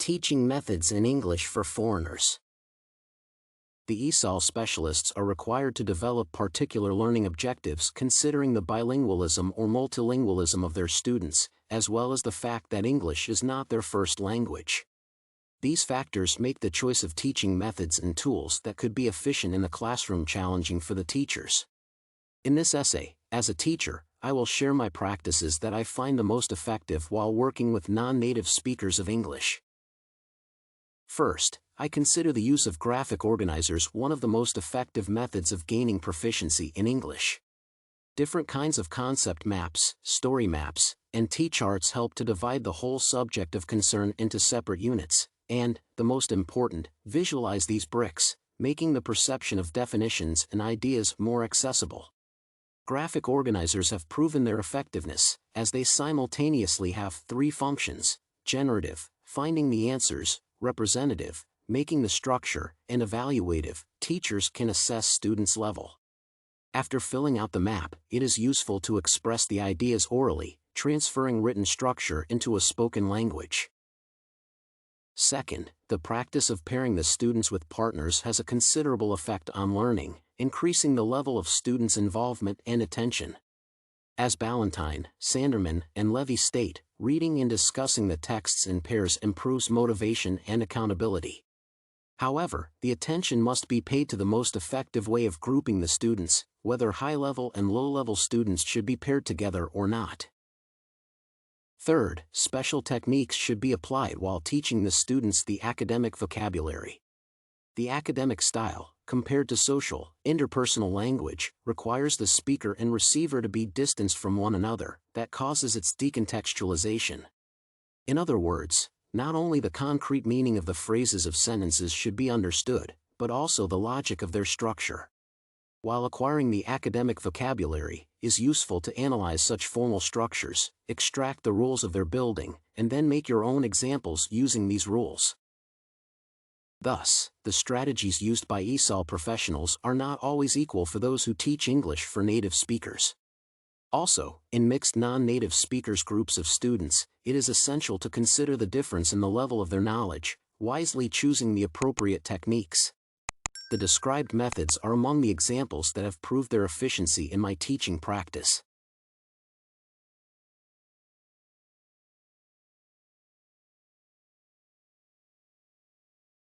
Teaching methods in English for foreigners. The ESOL specialists are required to develop particular learning objectives considering the bilingualism or multilingualism of their students, as well as the fact that English is not their first language. These factors make the choice of teaching methods and tools that could be efficient in the classroom challenging for the teachers. In this essay, as a teacher, I will share my practices that I find the most effective while working with non-native speakers of English. First, I consider the use of graphic organizers one of the most effective methods of gaining proficiency in English. Different kinds of concept maps, story maps, and T-charts help to divide the whole subject of concern into separate units, and, the most important, visualize these bricks, making the perception of definitions and ideas more accessible. Graphic organizers have proven their effectiveness, as they simultaneously have three functions: generative, finding the answers; representative, making the structure; and evaluative, teachers can assess students' level. After filling out the map, it is useful to express the ideas orally, transferring written structure into a spoken language. Second, the practice of pairing the students with partners has a considerable effect on learning, increasing the level of students' involvement and attention. As Ballantyne, Sanderman, and Levy state, reading and discussing the texts in pairs improves motivation and accountability. However, the attention must be paid to the most effective way of grouping the students, whether high-level and low-level students should be paired together or not. Third, special techniques should be applied while teaching the students the academic vocabulary. The academic style, compared to social, interpersonal language, requires the speaker and receiver to be distanced from one another, that causes its decontextualization. In other words, not only the concrete meaning of the phrases of sentences should be understood, but also the logic of their structure. While acquiring the academic vocabulary is useful to analyze such formal structures, extract the rules of their building, and then make your own examples using these rules. Thus, the strategies used by ESOL professionals are not always equal for those who teach English for native speakers. Also, in mixed non-native speakers groups of students, it is essential to consider the difference in the level of their knowledge, wisely choosing the appropriate techniques. The described methods are among the examples that have proved their efficiency in my teaching practice.